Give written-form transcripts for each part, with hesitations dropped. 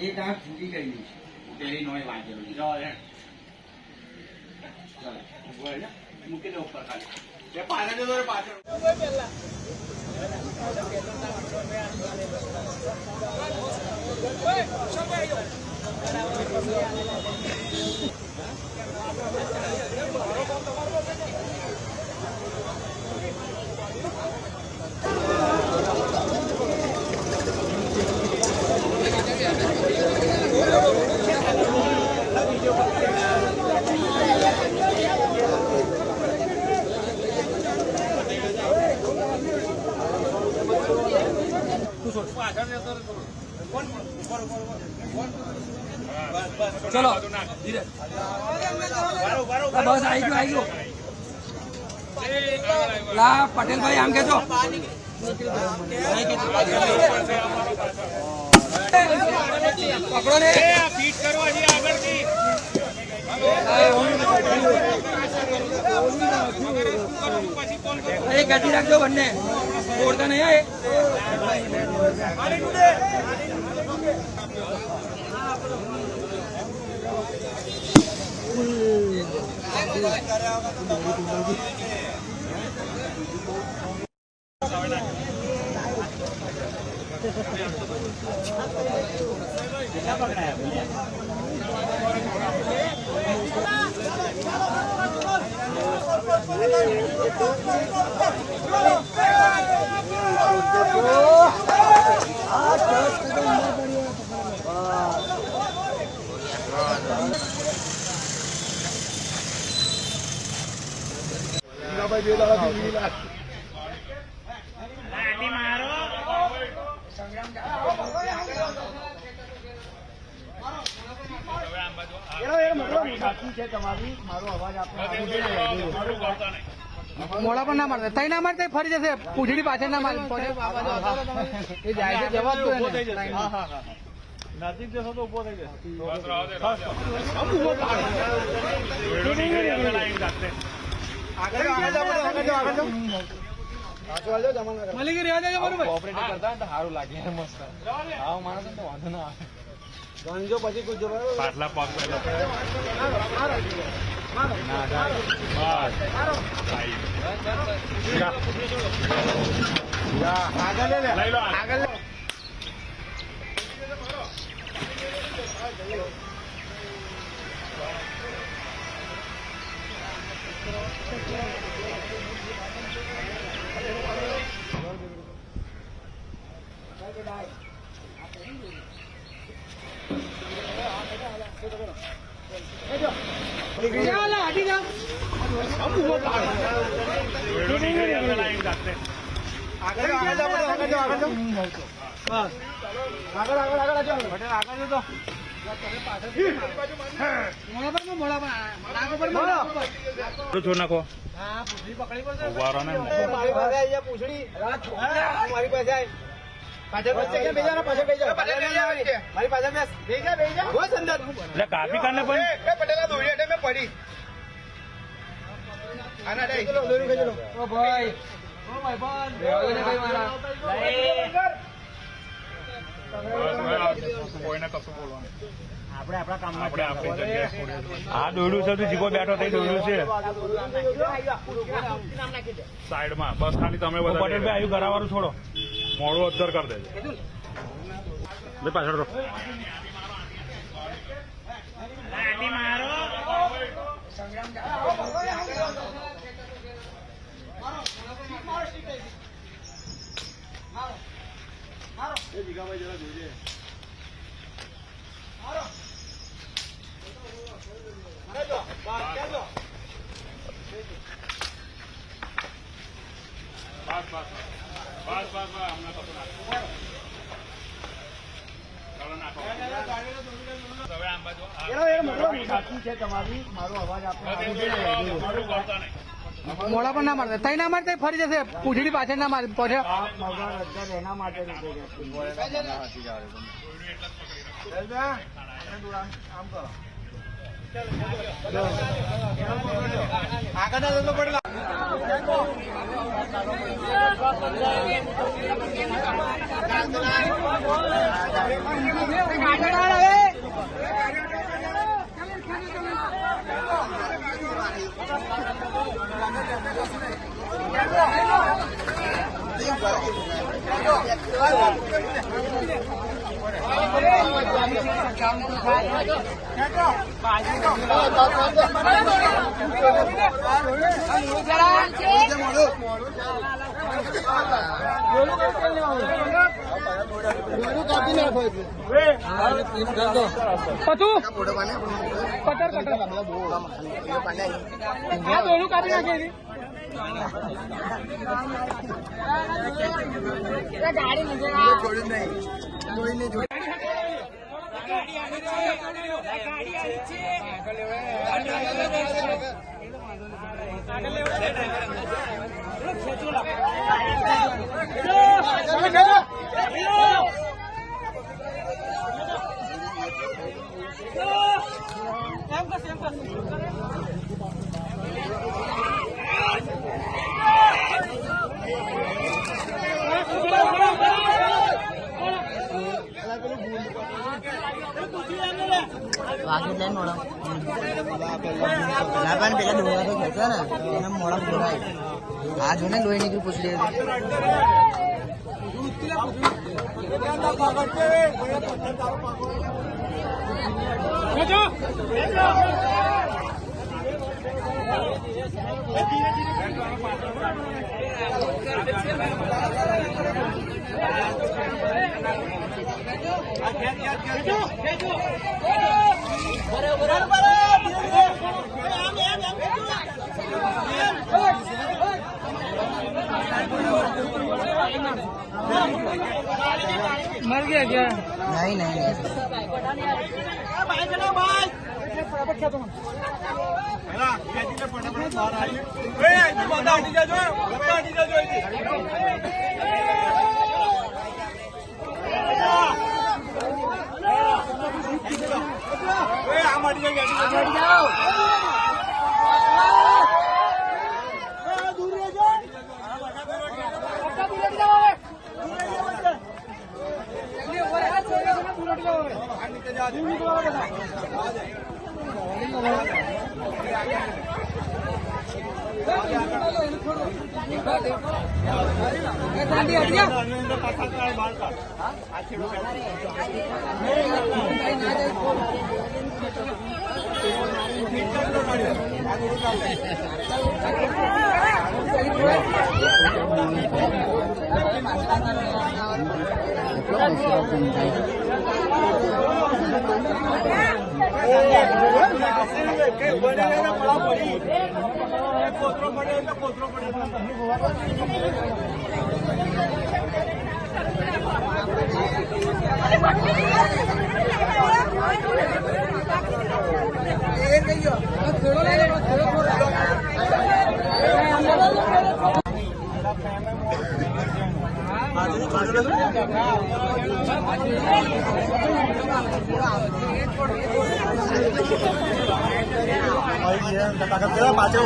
એક આંખ ફૂટી ગઈ પેલી નોય વાંચેલું મૂકી દે ઉપર ખાલી પાછળ જતો પાછળ ચલો બસ આવી ગયો લા પટેલભાઈ આમ કેજો પકડો ને ફીટ કરવા છે આગળથી ગતિ રાખજો બંને તોડતા નહીં મોડા પણ ના મારતા તઈ ના મારતા ફરી જશે પૂછડી પાછળ ના મારે એ જાય છે જવાબ તો નજીક જશો તો ઉભો થઈ જશે મળી ગઈ રહેવા દેજો બરોબર ઓપરેટર કરતા તો સારું લાગે મસ્ત આવો માણસ તો વાંધો ના આવે ગણજો પછી કૂદજો બરોબર પાછલા પગ આગળ લઈ લો આગળ છોડ નાખો પૂછડી મારી પાસે કાપી કાઢને પણ પટેલા દોડી એટલે મેં પડી આના ભાઈ આ દોડ્યું છે તું જીવો બેઠો થઈ દોડ્યું છે સાઈડમાં બસ ખાલી તમે પટેલ ભાઈ આવ્યું કરાવવાનું છોડો મોડું અત્તર કરી દેજો પાછળ જીગાભાઈ જરા જોજે બસ મોડા પણ ના મારતા તઈ ના મારતા ફરી જશે પૂછડી પાછળ ના મારે પછી એના માટે પેલા ડોળા તો ખેંચા ને એના મોડા બોલાય આ જો ને લોહી નીકળી પૂછલી मर गया क्या? नहीं नहीं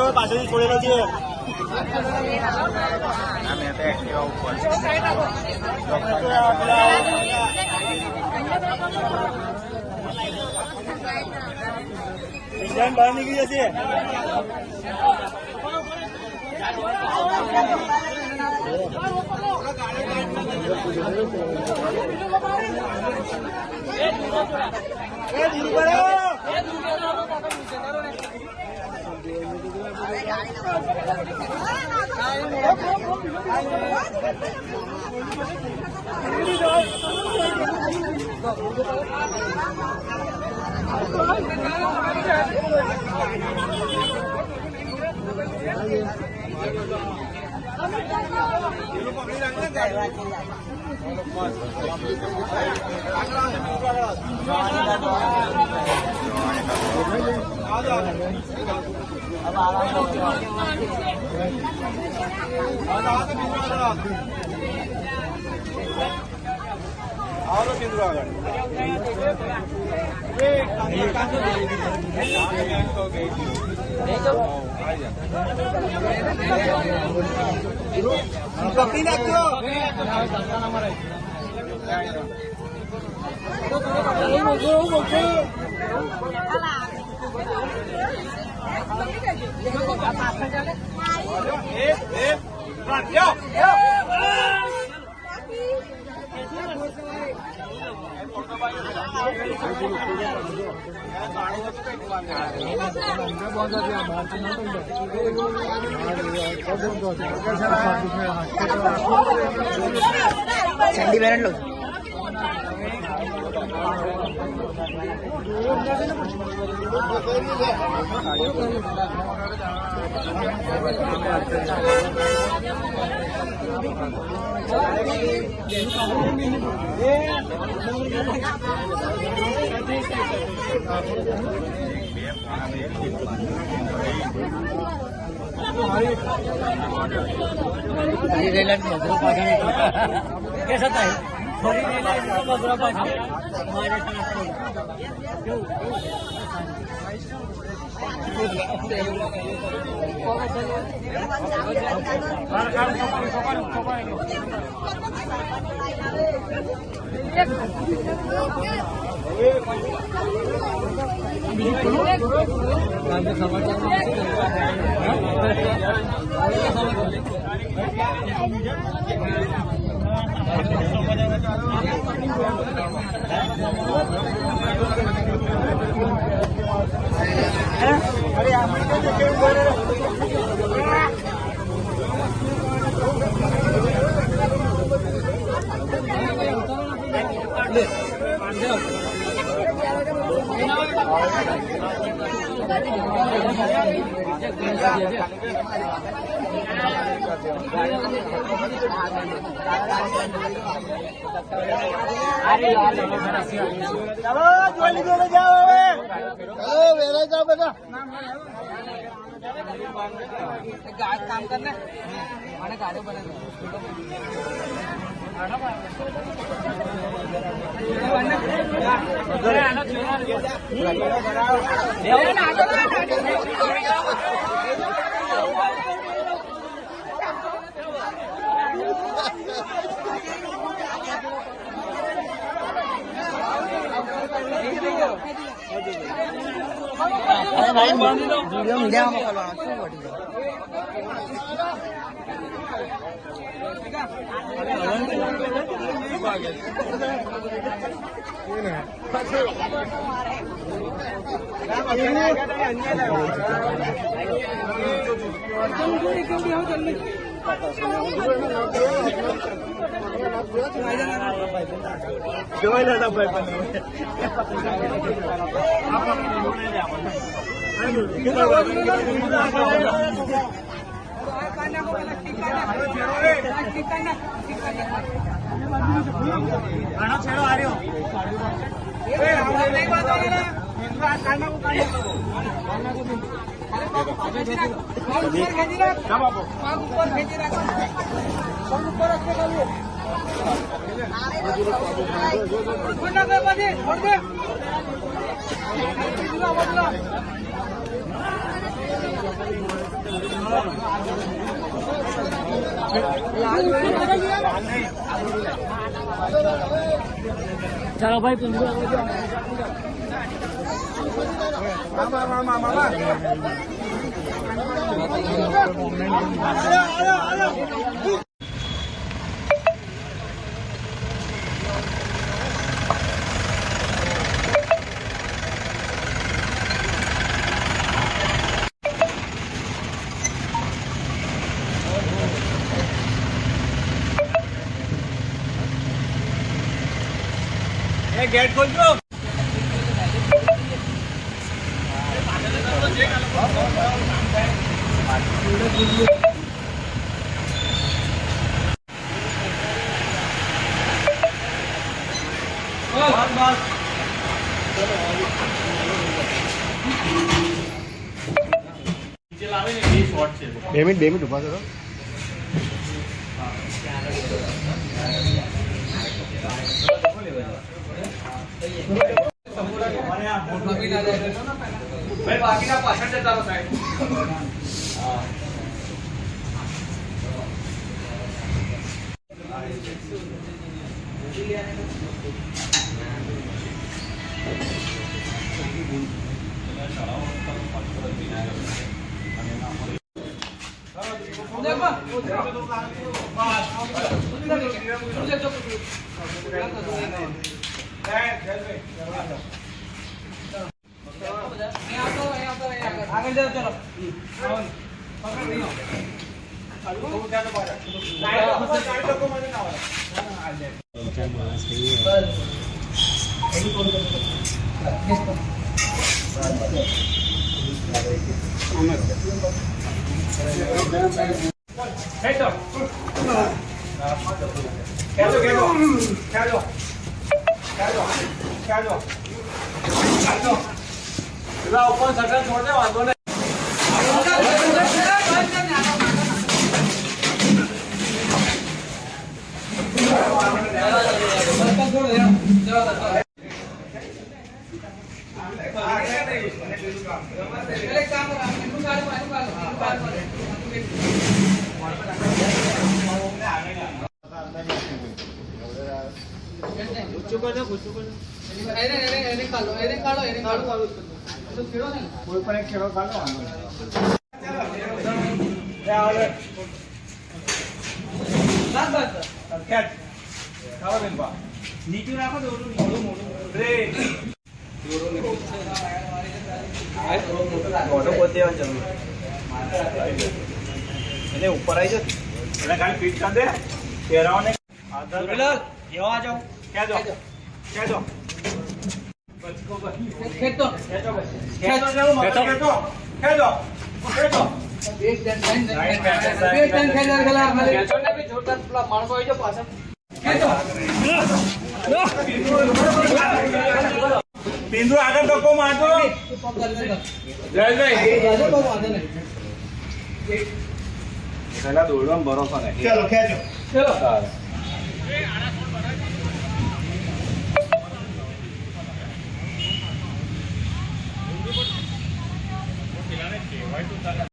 પાછળ છોડેલો છે બહાર નીકળી જશે પકડી નાખજો. ચંડી બેન લો कैसा था काम करना मैंने गाड़ी बना वीडियो मीडिया में करवाना क्यों बड़ी चलो भाई गेट खोल दो। બે મિનિટ ઉભા કરો. બાકીના પાછળ જતા રહો સાહેબ. આગળ જાઓ ચલો. ઉપર સગન છોડે વાંધો નહીં. કોઈ પણ એક ખેડો કાઢો નીચું રાખો તો મોટું એટલે ઉપર આવી જશે એટલે ખાલી ફીટ કરી દે પહેરાવાને એવા જાઓ ક્યાં જાઓ બિંદુ આગળ ધક્કો મારજો પેલા દોડવામાં ભરોસો નહીં. ચલો ખેંચો ચલો